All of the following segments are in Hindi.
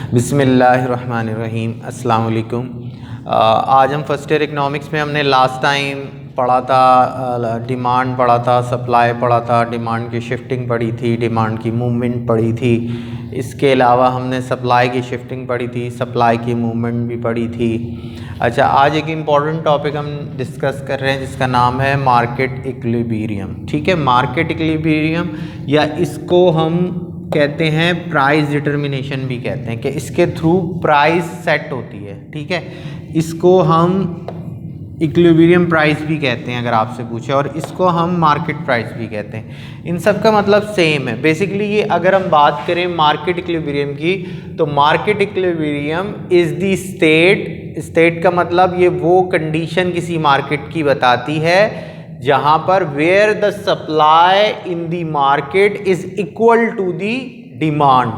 बिस्मिल्लाहिर्रहमानिर्रहीम। अस्सलाम वालेकुम। आज हम फर्स्ट ईयर इकनॉमिक्स में हमने लास्ट टाइम पढ़ा था, डिमांड पढ़ा था, सप्लाई पढ़ा था, डिमांड की शिफ्टिंग पढ़ी थी, डिमांड की मूवमेंट पढ़ी थी। इसके अलावा हमने सप्लाई की शिफ्टिंग पढ़ी थी, सप्लाई की मूवमेंट भी पढ़ी थी। अच्छा, आज एक इम्पॉर्टेंट टॉपिक हम डिस्कस कर रहे हैं जिसका नाम है मार्केट इक्विलिब्रियम। ठीक है, मार्केट इक्विलिब्रियम या इसको हम कहते हैं प्राइस डिटर्मिनेशन भी कहते हैं कि इसके थ्रू प्राइस सेट होती है। ठीक है, इसको हम इक्विलिब्रियम प्राइस भी कहते हैं अगर आपसे पूछे, और इसको हम मार्केट प्राइस भी कहते हैं। इन सब का मतलब सेम है बेसिकली। ये अगर हम बात करें मार्केट इक्विलिब्रियम की, तो market equilibrium is the state का मतलब ये वो कंडीशन किसी मार्केट की बताती है जहां पर where the supply in the market is equal to the demand.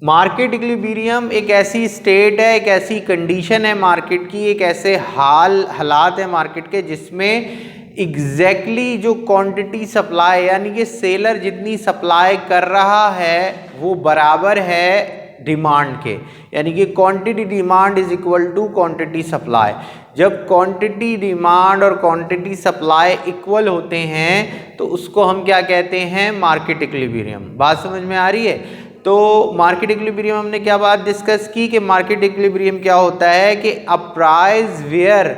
Market equilibrium एक ऐसी स्टेट है, एक ऐसी कंडीशन है मार्केट की, एक ऐसे हालात है मार्केट के जिसमें एग्जैक्टली जो क्वांटिटी सप्लाई यानी कि सेलर जितनी सप्लाई कर रहा है वो बराबर है डिमांड के, यानी कि quantity demand is equal to quantity supply. जब क्वांटिटी डिमांड और क्वांटिटी सप्लाई इक्वल होते हैं तो उसको हम क्या कहते हैं, मार्केट इक्विलिब्रियम। बात समझ में आ रही है? तो मार्केट इक्विलिब्रियम हमने क्या बात डिस्कस की कि मार्केट इक्विलिब्रियम क्या होता है कि a price where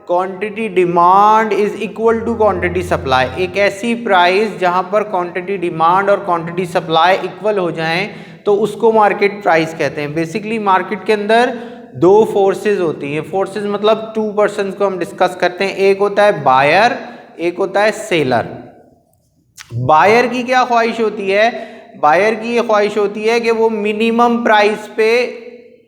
quantity demand is equal to quantity supply. एक ऐसी प्राइस जहां पर क्वांटिटी डिमांड और क्वांटिटी सप्लाई इक्वल हो जाएं तो उसको मार्केट प्राइस कहते हैं। बेसिकली मार्केट के अंदर दो फोर्सेस होती हैं। फोर्सेस मतलब टू पर्सन्स को हम डिस्कस करते हैं। एक होता है बायर, एक होता है सेलर। बायर की क्या ख्वाहिश होती है? बायर की ये ख्वाहिश होती है कि वो मिनिमम प्राइस पे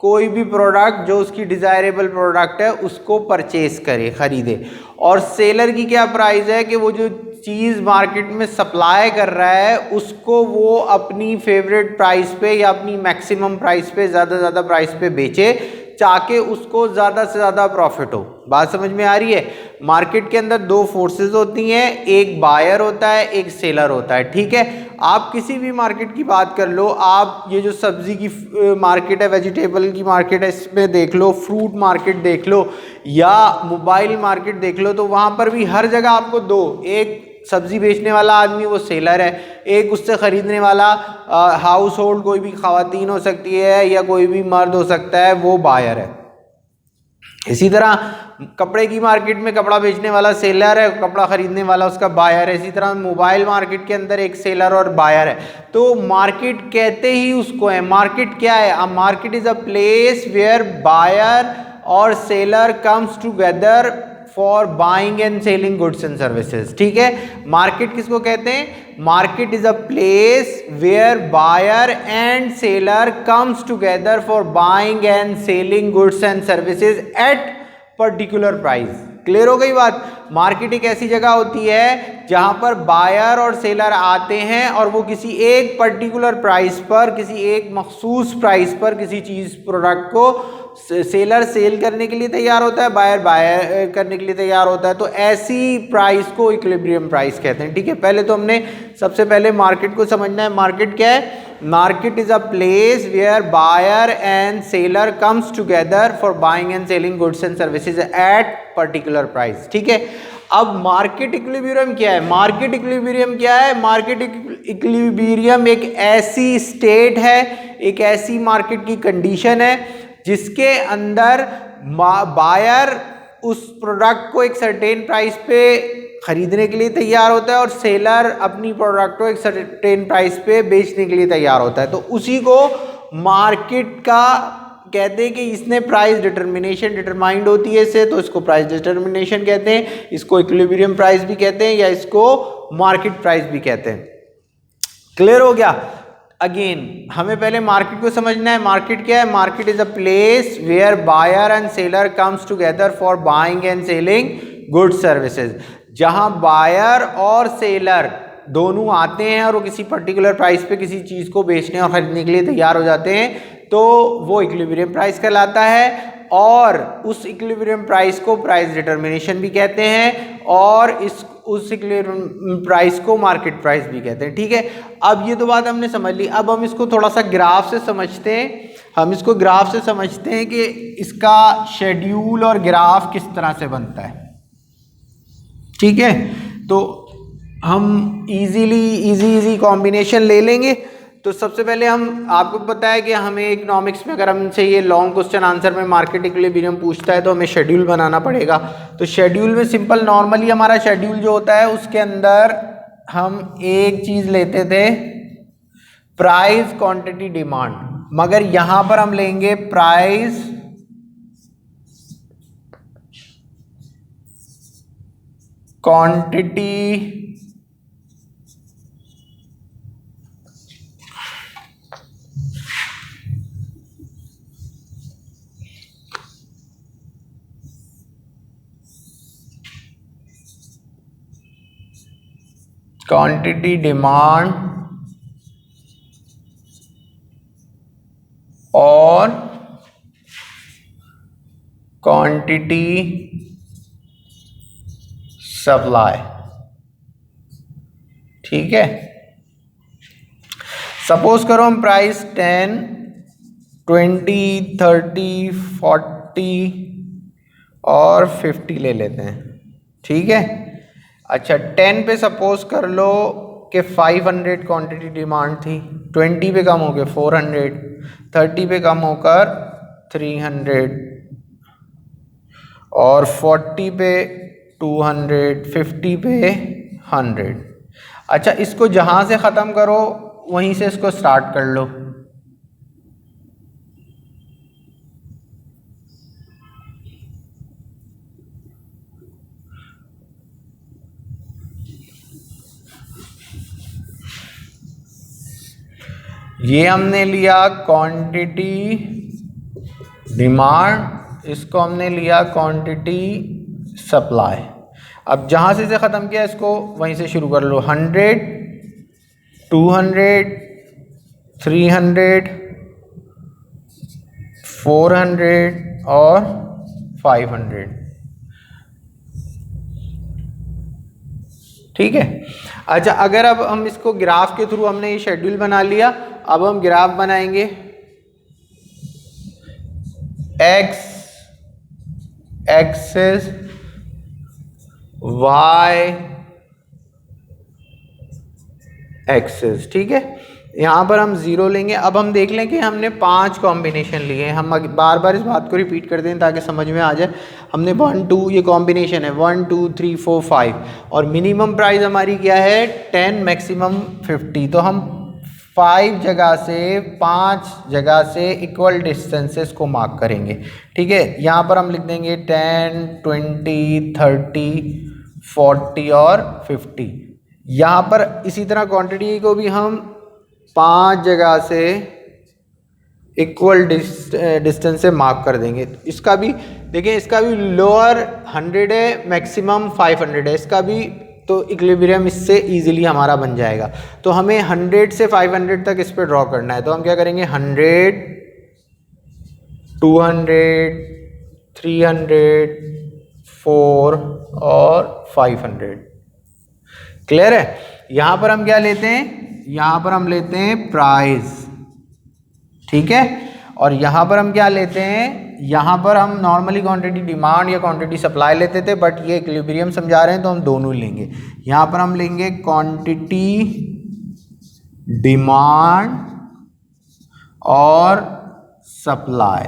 कोई भी प्रोडक्ट जो उसकी डिज़ायरेबल प्रोडक्ट है उसको परचेज करे, ख़रीदे। और सेलर की क्या प्राइस है कि वो जो चीज़ मार्केट में सप्लाई कर रहा है उसको वो अपनी फेवरेट प्राइस पे या अपनी मैक्सिमम प्राइस पे, ज़्यादा से ज़्यादा प्राइस पे बेचे ताकि उसको ज़्यादा से ज़्यादा प्रॉफिट हो। बात समझ में आ रही है? मार्केट के अंदर दो फोर्सेस होती हैं, एक बायर होता है, एक सेलर होता है। ठीक है, आप किसी भी मार्केट की बात कर लो, आप ये जो सब्जी की मार्केट है, वेजिटेबल की मार्केट है, इसमें देख लो, फ्रूट मार्केट देख लो या मोबाइल मार्केट देख लो, तो वहाँ पर भी हर जगह आपको दो, एक सब्जी बेचने वाला आदमी वो सेलर है, एक उससे ख़रीदने वाला हाउस होल्ड कोई भी ख़वातीन हो सकती है या कोई भी मर्द हो सकता है, वो बायर है। इसी तरह कपड़े की मार्केट में कपड़ा बेचने वाला सेलर है, कपड़ा खरीदने वाला उसका बायर है। इसी तरह मोबाइल मार्केट के अंदर एक सेलर और बायर है। तो मार्केट कहते ही उसको है। मार्केट क्या है? A market is a place where buyer और seller comes together for buying and selling goods and services. ठीक है, मार्केट किसको कहते हैं? Market is a place where buyer and seller comes together for buying and selling goods and services at particular price. Clear हो गई बात? मार्केट एक ऐसी जगह होती है जहां पर बायर और सेलर आते हैं और वो किसी एक पर्टिकुलर प्राइस पर, किसी एक मखसूस प्राइस पर किसी चीज प्रोडक्ट को सेलर सेल करने के लिए तैयार होता है, बायर करने के लिए तैयार होता है। तो ऐसी प्राइस को इक्विलिब्रियम प्राइस कहते हैं। ठीक है, पहले तो हमने सबसे पहले मार्केट को समझना है। मार्केट क्या है? Market is a place where buyer and seller comes together for buying and selling goods and services at particular price. ठीक है, अब मार्केट इक्विलिब्रियम क्या है? मार्केट इक्विलिब्रियम क्या है? मार्केट इक्विलिब्रियम एक ऐसी स्टेट है, एक ऐसी मार्केट की कंडीशन है जिसके अंदर बायर उस प्रोडक्ट को एक सर्टेन प्राइस पे खरीदने के लिए तैयार होता है और सेलर अपनी प्रोडक्ट को एक सर्टेन प्राइस पे बेचने के लिए तैयार होता है। तो उसी को मार्केट का कहते हैं कि इसने प्राइस डिटर्मिनेशन डिटरमाइंड होती है इससे, तो इसको प्राइस डिटर्मिनेशन कहते हैं, इसको इक्विलिब्रियम प्राइस भी कहते हैं या इसको मार्केट प्राइस भी कहते हैं। क्लियर हो गया? अगेन हमें पहले मार्केट को समझना है। मार्केट क्या है? Market is a place where buyer and seller comes together for buying and selling goods services. जहां बायर और सेलर दोनों आते हैं और वो किसी पर्टिकुलर प्राइस पे किसी चीज़ को बेचने और खरीदने के लिए तैयार हो जाते हैं, तो वो इक्विलिब्रियम प्राइस कहलाता है। और उस इक्विलिब्रियम प्राइस को प्राइस डिटर्मिनेशन भी कहते हैं और उस इक्विलिब्रियम प्राइस को मार्केट प्राइस भी कहते हैं। ठीक है, अब ये तो बात हमने समझ ली। अब हम इसको थोड़ा सा ग्राफ से समझते हैं। हम इसको ग्राफ से समझते हैं कि इसका शेड्यूल और ग्राफ किस तरह से बनता है। ठीक है, तो हम इजी कॉम्बिनेशन ले लेंगे। तो सबसे पहले हम, आपको पता है कि हमें इकोनॉमिक्स में अगर हमसे ये लॉन्ग क्वेश्चन आंसर में मार्केट इक्विलिब्रियम पूछता है तो हमें शेड्यूल बनाना पड़ेगा। तो शेड्यूल में सिंपल नॉर्मली हमारा शेड्यूल जो होता है उसके अंदर हम एक चीज़ लेते थे, प्राइस क्वांटिटी डिमांड, मगर यहां पर हम लेंगे प्राइस क्वांटिटी डिमांड और क्वांटिटी सप्लाई। ठीक है, सपोज करो हम प्राइस 10, 20, 30, 40 और 50 ले लेते हैं। ठीक है, अच्छा 10 पे सपोज कर लो कि 500 क्वांटिटी डिमांड थी, 20 पे कम हो गए 400, 30 पे कम होकर 300 और 40 पे 200, 50 पे 100। अच्छा, इसको जहाँ से ख़त्म करो वहीं से इसको स्टार्ट कर लो। ये हमने लिया क्वांटिटी डिमांड, इसको हमने लिया क्वांटिटी सप्लाई। अब जहाँ से ख़त्म किया इसको वहीं से शुरू कर लो। 100, 200, 300, 400 और 500। ठीक है, अच्छा अगर अब हम इसको ग्राफ के थ्रू, हमने ये शेड्यूल बना लिया, अब हम ग्राफ बनाएंगे। X axis, Y axis. ठीक है, यहाँ पर हम 0 लेंगे। अब हम देख लें कि हमने 5 कॉम्बिनेशन लिए हैं। हम बार बार इस बात को रिपीट कर दें ताकि समझ में आ जाए। हमने 1 2, ये कॉम्बिनेशन है 1 2 3 4 5 और मिनिमम प्राइस हमारी क्या है 10, मैक्सिमम 50। तो हम 5 जगह से 5 जगह से इक्वल डिस्टेंसेस को मार्क करेंगे। ठीक है, यहाँ पर हम लिख देंगे 10, 20, 30, 40 और 50। यहाँ पर इसी तरह क्वांटिटी को भी हम 5 जगह से इक्वल डिस्टेंस से मार्क कर देंगे। इसका भी देखिए, इसका भी लोअर 100 है, मैक्सिमम 500 है। इसका भी तो इक्विलिब्रियम इससे इजीली हमारा बन जाएगा। तो हमें 100 से 500 तक इस पर ड्रॉ करना है। तो हम क्या करेंगे 100, 200, 300, 4 और 500। क्लियर है? यहाँ पर हम क्या लेते हैं, यहाँ पर हम लेते हैं प्राइस। ठीक है, और यहाँ पर हम क्या लेते हैं, यहाँ पर हम नॉर्मली क्वांटिटी डिमांड या क्वांटिटी सप्लाई लेते थे, बट ये इक्विलिब्रियम समझा रहे हैं तो हम दोनों ही लेंगे। यहाँ पर हम लेंगे क्वांटिटी डिमांड और सप्लाई।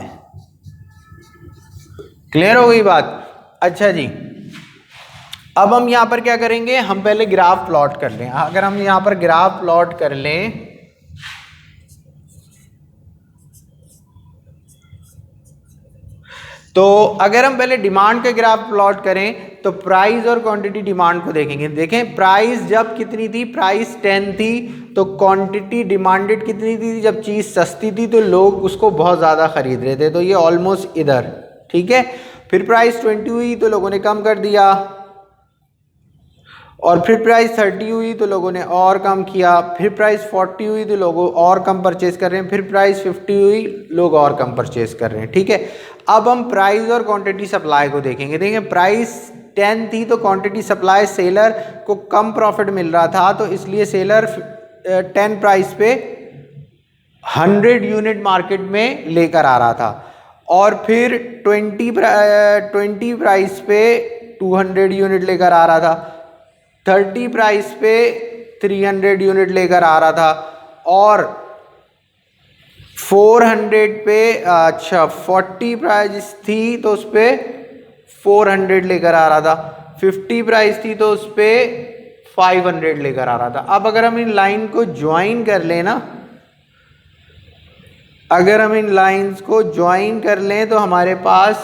क्लियर हो गई बात? अच्छा जी, अब हम यहाँ पर क्या करेंगे, हम पहले ग्राफ प्लॉट कर लें। अगर हम यहाँ पर ग्राफ प्लॉट कर लें तो अगर हम पहले डिमांड का ग्राफ प्लॉट करें तो प्राइस और क्वांटिटी डिमांड को देखेंगे। देखें प्राइस जब कितनी थी, प्राइस 10 थी, तो क्वांटिटी डिमांडेड कितनी थी, जब चीज़ सस्ती थी तो लोग उसको बहुत ज़्यादा खरीद रहे थे, तो ये ऑलमोस्ट इधर। ठीक है, फिर प्राइस 20 हुई तो लोगों ने कम कर दिया, और फिर प्राइस 30 हुई तो लोगों ने और कम किया, फिर प्राइस 40 हुई तो लोग और कम परचेज कर रहे हैं, फिर प्राइस 50 हुई लोग और कम परचेज कर रहे हैं। ठीक है, अब हम प्राइस और क्वांटिटी सप्लाई को देखेंगे। देखें प्राइस 10 थी तो क्वांटिटी सप्लाई, सेलर को कम प्रॉफिट मिल रहा था तो इसलिए सेलर 10 प्राइस पे 100 यूनिट मार्केट में लेकर आ रहा था, और फिर 20 प्राइस पे 200 यूनिट लेकर आ रहा था, 30 प्राइस पे 300 यूनिट लेकर आ रहा था, और 400 पे 40 प्राइस थी तो उस पे 400 लेकर आ रहा था, 50 प्राइस थी तो उस पे 500 लेकर आ रहा था। अब अगर हम इन लाइन को ज्वाइन कर लें ना, अगर हम इन लाइंस को ज्वाइन कर लें तो हमारे पास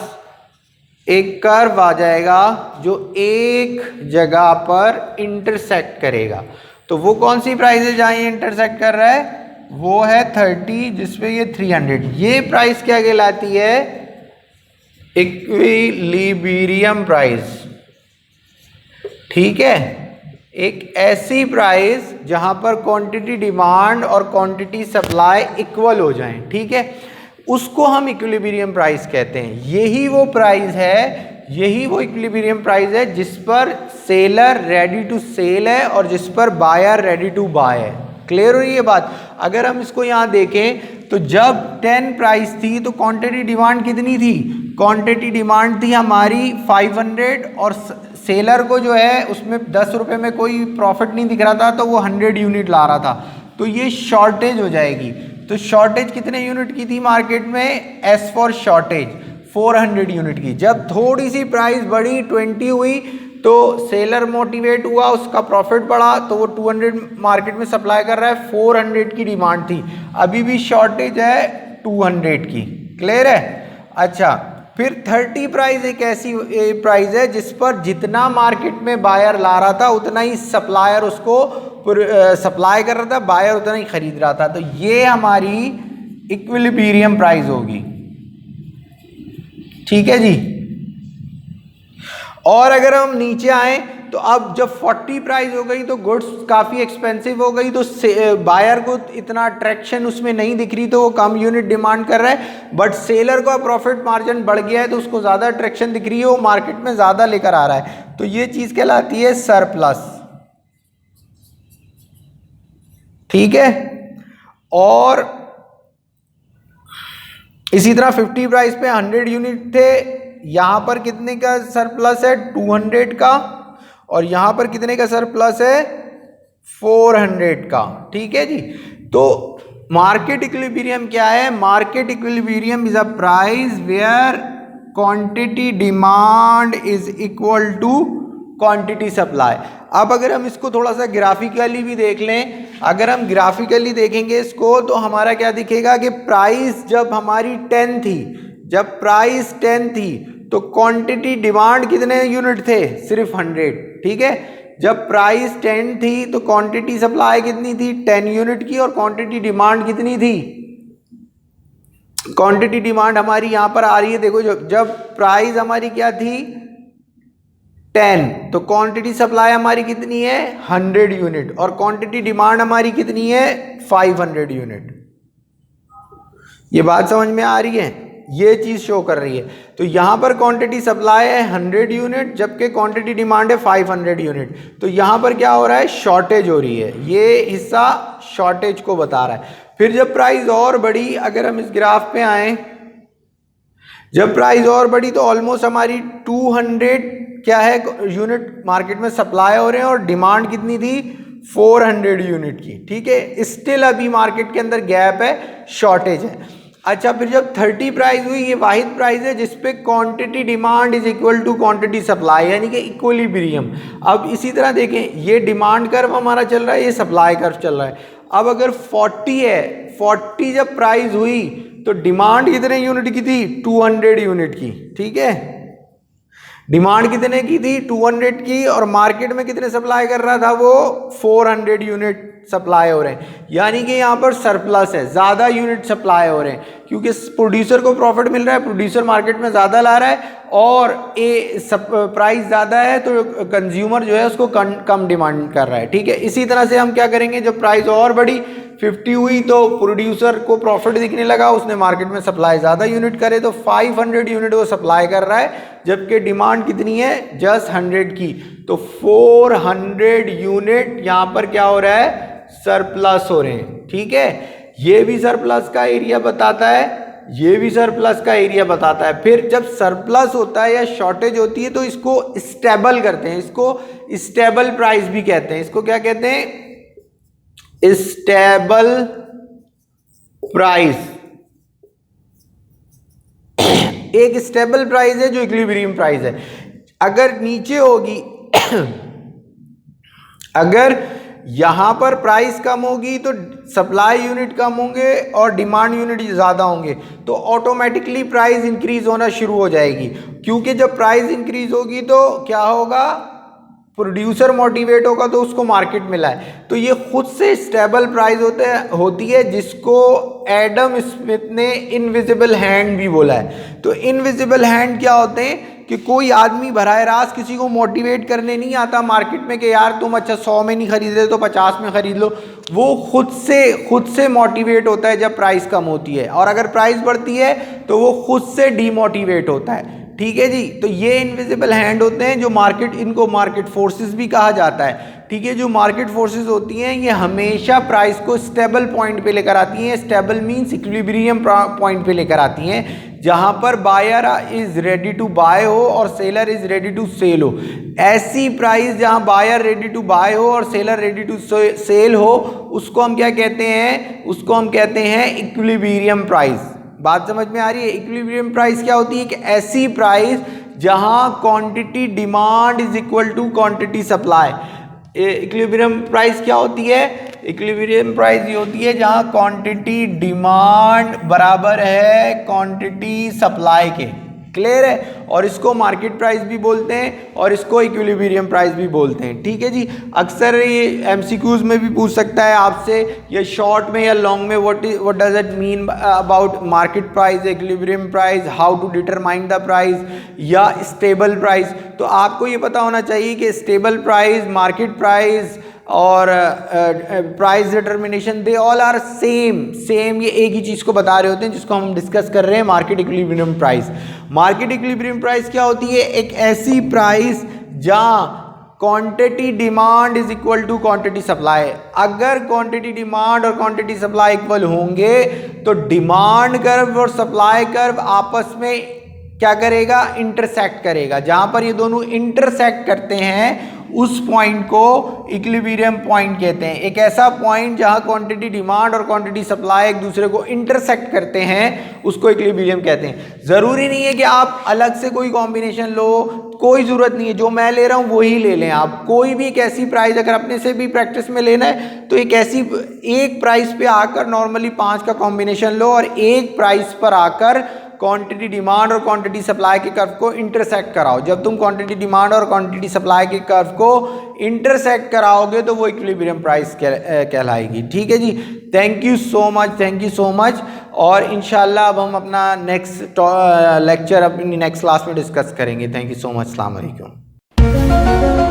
एक कर्व आ जाएगा जो एक जगह पर इंटरसेक्ट करेगा। तो वो कौन सी प्राइस जहाँ ये इंटरसेक्ट कर रहा है, वो है 30, जिसपे ये 300। ये प्राइस क्या कहलाती है, इक्विलिब्रियम प्राइस। ठीक है, एक ऐसी प्राइस जहां पर क्वांटिटी डिमांड और क्वांटिटी सप्लाई इक्वल हो जाएं, ठीक है, उसको हम इक्विलिब्रियम प्राइस कहते हैं। यही वो प्राइस है, यही वो इक्विलिब्रियम प्राइस है जिस पर सेलर रेडी टू सेल है और जिस पर बायर रेडी टू बाय है। क्लियर हो रही है बात। अगर हम इसको यहाँ देखें तो जब 10 प्राइस थी तो क्वांटिटी डिमांड कितनी थी, क्वांटिटी डिमांड थी हमारी 500, और सेलर को जो है उसमें 10 रुपये में कोई प्रॉफिट नहीं दिख रहा था तो वो 100 यूनिट ला रहा था, तो ये शॉर्टेज हो जाएगी। तो शॉर्टेज कितने यूनिट की थी मार्केट में, एस फॉर शॉर्टेज 400 यूनिट की। जब थोड़ी सी प्राइस बढ़ी 20 हुई तो सेलर मोटिवेट हुआ, उसका प्रॉफिट बढ़ा, तो वो 200 मार्केट में सप्लाई कर रहा है, 400 की डिमांड थी, अभी भी शॉर्टेज है 200 की। क्लियर है। अच्छा, फिर 30 प्राइस एक ऐसी प्राइस है जिस पर जितना मार्केट में बायर ला रहा था उतना ही सप्लायर उसको सप्लाई कर रहा था, बायर उतना ही खरीद रहा था, तो ये हमारी इक्विलिब्रियम प्राइस होगी। ठीक है जी। और अगर हम नीचे आए तो अब जब 40 प्राइस हो गई तो गुड्स काफ़ी एक्सपेंसिव हो गई, तो बायर को इतना अट्रैक्शन उसमें नहीं दिख रही, तो वो कम यूनिट डिमांड कर रहा है, बट सेलर का प्रॉफिट मार्जिन बढ़ गया है तो उसको ज़्यादा अट्रैक्शन दिख रही है, वो मार्केट में ज़्यादा लेकर आ रहा है, तो ये चीज़ कहलाती है सरप्लस। ठीक है। और इसी तरह 50 प्राइस पे 100 यूनिट थे, यहां पर कितने का सरप्लस है, 200 का, और यहां पर कितने का सरप्लस है, 400 का। ठीक है जी। तो मार्केट इक्विलिब्रियम क्या है, market equilibrium is a price where quantity demand is equal to quantity supply. अब अगर हम इसको थोड़ा सा ग्राफिकली भी देख लें, अगर हम ग्राफिकली देखेंगे इसको तो हमारा क्या दिखेगा कि प्राइस जब हमारी 10 थी, जब प्राइस 10 थी तो क्वांटिटी डिमांड कितने यूनिट थे, सिर्फ 100। ठीक है। जब प्राइस 10 थी तो क्वांटिटी सप्लाई कितनी थी, 10 यूनिट की, और क्वांटिटी डिमांड कितनी थी, क्वांटिटी डिमांड हमारी यहां पर आ रही है, देखो जब प्राइस हमारी क्या थी 10, तो क्वांटिटी सप्लाई हमारी कितनी है 100 यूनिट, और क्वांटिटी डिमांड हमारी कितनी है 500 यूनिट। ये बात समझ में आ रही है, ये चीज शो कर रही है। तो यहां पर क्वांटिटी सप्लाई है 100 यूनिट, जबकि क्वांटिटी डिमांड है 500 यूनिट, तो यहां पर क्या हो रहा है, शॉर्टेज हो रही है, ये हिस्सा शॉर्टेज को बता रहा है। फिर जब प्राइस और बढ़ी, अगर हम इस ग्राफ पे आए, जब प्राइस और बढ़ी तो ऑलमोस्ट हमारी 200 क्या है यूनिट मार्केट में सप्लाई हो रहे हैं, और डिमांड कितनी थी 400 यूनिट की। ठीक है। स्टिल अभी मार्केट के अंदर गैप है, शॉर्टेज है। अच्छा, फिर जब 30 प्राइस हुई, ये वाहिद प्राइस है जिसपे quantity demand is equal to quantity supply, यानी कि इक्विलिब्रियम। अब इसी तरह देखें, ये डिमांड कर्व हमारा चल रहा है, ये सप्लाई कर्व चल रहा है। अब अगर 40 है, 40 जब प्राइस हुई तो डिमांड कितने यूनिट की थी, 200 यूनिट की। ठीक है। डिमांड कितने की थी 200 की, और मार्केट में कितने सप्लाई कर रहा था वो 400 यूनिट सप्लाई हो रहे हैं, यानी कि यहाँ पर सरप्लस है, ज़्यादा यूनिट सप्लाई हो रहे हैं, क्योंकि प्रोड्यूसर को प्रॉफिट मिल रहा है, प्रोड्यूसर मार्केट में ज़्यादा ला रहा है, और प्राइस ज़्यादा है तो कंज्यूमर जो है उसको कम डिमांड कर रहा है। ठीक है। इसी तरह से हम क्या करेंगे, जब प्राइस और बढ़ी 50 हुई तो प्रोड्यूसर को प्रॉफिट दिखने लगा, उसने मार्केट में सप्लाई ज़्यादा यूनिट करे तो 500 यूनिट वो सप्लाई कर रहा है, जबकि डिमांड कितनी है जस्ट 100 की, तो 400 यूनिट यहाँ पर क्या हो रहा है, सरप्लस हो रहे हैं। ठीक है। ये भी सरप्लस का एरिया बताता है, ये भी सरप्लस का एरिया बताता है। फिर जब सरप्लस होता है या शॉर्टेज होती है तो इसको स्टेबल करते हैं, इसको स्टेबल प्राइस भी कहते हैं। इसको क्या कहते हैं? Stable price. एक स्टेबल प्राइस है जो इक्विलिब्रियम प्राइस है। अगर नीचे होगी अगर यहां पर प्राइस कम होगी तो सप्लाई यूनिट कम होंगे और डिमांड यूनिट ज़्यादा होंगे, तो ऑटोमेटिकली प्राइस इंक्रीज होना शुरू हो जाएगी। क्योंकि जब प्राइस इंक्रीज होगी तो क्या होगा? प्रोड्यूसर मोटिवेट होगा तो उसको मार्केट मिला है। तो ये खुद से स्टेबल प्राइस होती है, जिसको एडम स्मिथ ने इनविजिबल हैंड भी बोला है। तो इनविजिबल हैंड क्या होते हैं कि कोई आदमी बराह रास्त किसी को मोटिवेट करने नहीं आता मार्केट में कि यार तुम अच्छा 100 में नहीं खरीद रहे तो 50 में खरीद लो। वो खुद से मोटिवेट होता है जब प्राइस कम होती है, और अगर प्राइस बढ़ती है तो वो खुद से डीमोटिवेट होता है। ठीक है जी। तो ये इनविजिबल हैंड होते हैं जो इनको मार्केट फोर्सेस भी कहा जाता है। ठीक है, जो मार्केट फोर्सेस होती हैं ये हमेशा प्राइस को स्टेबल पॉइंट पे लेकर आती हैं। स्टेबल मींस इक्विलिब्रियम पॉइंट पे लेकर आती हैं, जहां पर buyer is ready to buy हो और seller is ready to sell हो। ऐसी प्राइस जहां बायर रेडी टू बाय हो और सेलर रेडी टू सेल हो, उसको हम क्या कहते हैं? उसको हम कहते हैं इक्विलिब्रियम प्राइस। बात समझ में आ रही है? इक्विलिब्रियम प्राइस क्या होती है? कि ऐसी प्राइस जहां quantity demand is equal to quantity supply. Equilibrium price क्या होती है? इक्विलिब्रियम प्राइस ये होती है जहां क्वांटिटी डिमांड बराबर है क्वांटिटी सप्लाई के। क्लियर है? और इसको मार्केट प्राइस भी बोलते हैं और इसको इक्विलिब्रियम प्राइस भी बोलते हैं। ठीक है जी। अक्सर ये एमसीक्यूज में भी पूछ सकता है आपसे, या शॉर्ट में या लॉन्ग में, what does it mean about market price, equilibrium price, how to determine the price, या स्टेबल प्राइस। तो आपको ये पता होना चाहिए कि स्टेबल प्राइस, मार्केट प्राइस और price determination, they all are same. ये एक ही चीज़ को बता रहे होते हैं जिसको हम डिस्कस कर रहे हैं, market equilibrium price. Market equilibrium price क्या होती है? एक ऐसी प्राइस जहां quantity demand is equal to quantity supply. अगर क्वांटिटी डिमांड और क्वांटिटी सप्लाई इक्वल होंगे तो डिमांड कर्व और सप्लाई कर्व आपस में क्या करेगा? इंटरसेक्ट करेगा। जहां पर ये दोनों इंटरसेक्ट करते हैं उस पॉइंट को इक्विलिब्रियम पॉइंट कहते हैं। एक ऐसा पॉइंट जहां क्वांटिटी डिमांड और क्वांटिटी सप्लाई एक दूसरे को इंटरसेक्ट करते हैं उसको इक्विलिब्रियम कहते हैं। जरूरी नहीं है कि आप अलग से कोई कॉम्बिनेशन लो, कोई जरूरत नहीं है, जो मैं ले रहा हूं वही ले लें आप। कोई भी एक ऐसी प्राइस अगर अपने से भी प्रैक्टिस में लेना है तो एक प्राइस पे आकर नॉर्मली 5 का कॉम्बिनेशन लो और एक प्राइस पर आकर क्वांटिटी डिमांड और क्वांटिटी सप्लाई के कर्व को इंटरसेक्ट कराओ। जब तुम क्वांटिटी डिमांड और क्वांटिटी सप्लाई के कर्व को इंटरसेक्ट कराओगे तो वो इक्विलिब्रियम प्राइस कहलाएगी। ठीक है जी। Thank you so much. और इंशाल्लाह अब हम अपना नेक्स्ट लेक्चर अपनी नेक्स्ट क्लास में डिस्कस करेंगे। Thank you so much. अस्सलाम वालेकुम।